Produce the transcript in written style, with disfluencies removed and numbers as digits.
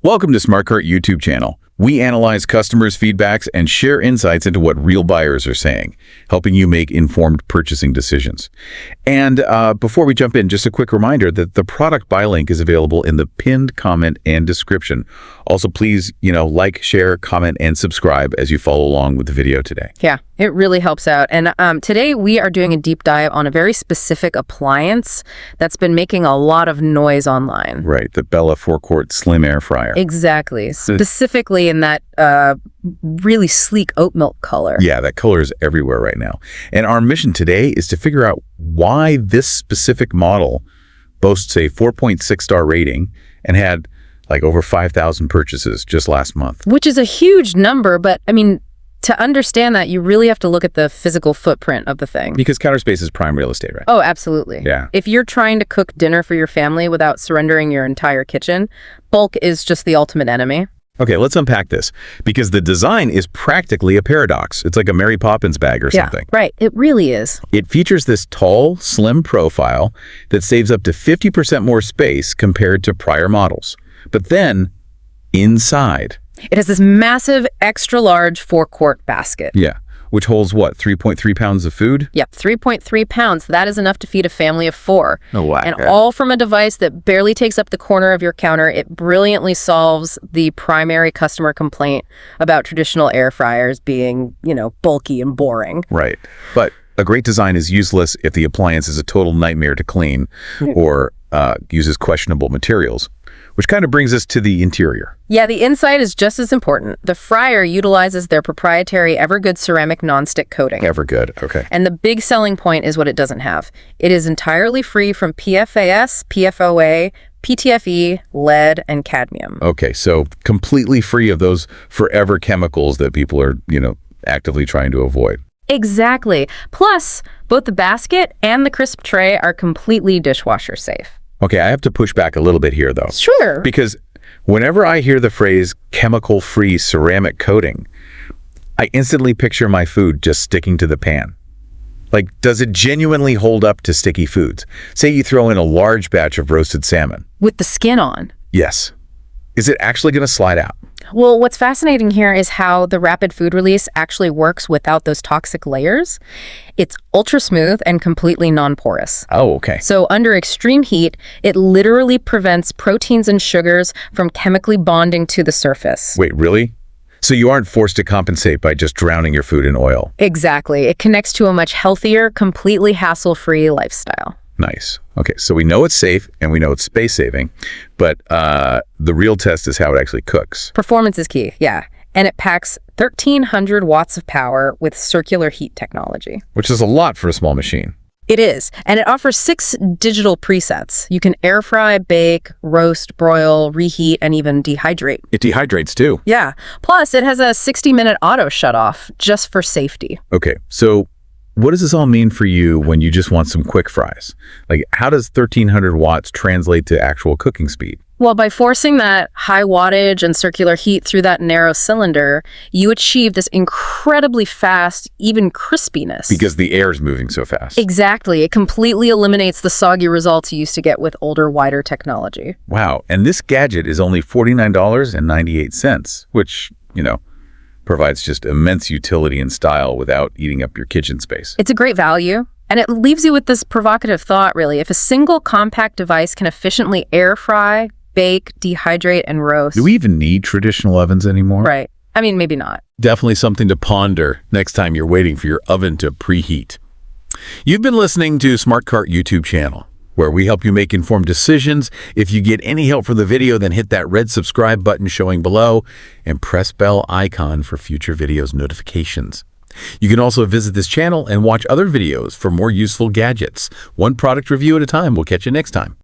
Welcome to SmartCart YouTube channel. We analyze customers' feedbacks and share insights into what real buyers are saying, helping you make informed purchasing decisions. And before we jump in, just a quick reminder that the product buy link is available in the pinned comment and description. Also, please, like, share, comment, and subscribe as you follow along with the video today. Yeah, it really helps out. And today we are doing a deep dive on a very specific appliance that's been making a lot of noise online. Right, the Bella 4-quart slim air fryer. Exactly. Specifically in that really sleek oat milk color. Yeah, that color is everywhere right now. And our mission today is to figure out why this specific model boasts a 4.6-star rating and had like over 5,000 purchases just last month. Which is a huge number, but I mean, to understand that, you really have to look at the physical footprint of the thing. Because counter space is prime real estate, right? Oh, absolutely. Yeah. If you're trying to cook dinner for your family without surrendering your entire kitchen, bulk is just the ultimate enemy. Okay, let's unpack this, because the design is practically a paradox. It's like a Mary Poppins bag or something. Yeah, right. It really is. It features this tall, slim profile that saves up to 50% more space compared to prior models. But then, inside... it has this massive, extra-large 4-quart basket. Yeah, which holds, what, 3.3 pounds of food? Yep, 3.3 pounds. That is enough to feed a family of 4. Oh, wow. And all from a device that barely takes up the corner of your counter. It brilliantly solves the primary customer complaint about traditional air fryers being, bulky and boring. Right. But a great design is useless if the appliance is a total nightmare to clean or uses questionable materials. Which kind of brings us to the interior. Yeah, the inside is just as important. The fryer utilizes their proprietary Evergood ceramic nonstick coating. Evergood, okay. And the big selling point is what it doesn't have. It is entirely free from PFAS, PFOA, PTFE, lead, and cadmium. Okay, so completely free of those forever chemicals that people are, actively trying to avoid. Exactly. Plus, both the basket and the crisp tray are completely dishwasher safe. Okay, I have to push back a little bit here, though. Sure. Because whenever I hear the phrase chemical-free ceramic coating, I instantly picture my food just sticking to the pan. Like, does it genuinely hold up to sticky foods? Say you throw in a large batch of roasted salmon. With the skin on. Yes. Is it actually going to slide out? Well, what's fascinating here is how the rapid food release actually works without those toxic layers. It's ultra smooth and completely non-porous. Oh, okay. So under extreme heat, it literally prevents proteins and sugars from chemically bonding to the surface. Wait, really? So you aren't forced to compensate by just drowning your food in oil? Exactly. It connects to a much healthier, completely hassle-free lifestyle. Nice. Okay, so we know it's safe and we know it's space-saving, but the real test is how it actually cooks. Performance is key, yeah. And it packs 1,300 watts of power with circular heat technology. Which is a lot for a small machine. It is, and it offers 6 digital presets. You can air fry, bake, roast, broil, reheat, and even dehydrate. It dehydrates too. Yeah. Plus, it has a 60-minute auto shut-off just for safety. Okay, so what does this all mean for you when you just want some quick fries? Like, how does 1,300 watts translate to actual cooking speed? Well, by forcing that high wattage and circular heat through that narrow cylinder, you achieve this incredibly fast, even crispiness. Because the air is moving so fast. Exactly. It completely eliminates the soggy results you used to get with older, wider technology. Wow. And this gadget is only $49.98, which, provides just immense utility and style without eating up your kitchen space. It's a great value. And it leaves you with this provocative thought, really. If a single compact device can efficiently air fry, bake, dehydrate, and roast. Do we even need traditional ovens anymore? Right. I mean, maybe not. Definitely something to ponder next time you're waiting for your oven to preheat. You've been listening to SmartCart YouTube channel, where we help you make informed decisions. If you get any help from the video, then hit that red subscribe button showing below and press bell icon for future videos notifications. You can also visit this channel and watch other videos for more useful gadgets. One product review at a time. We'll catch you next time.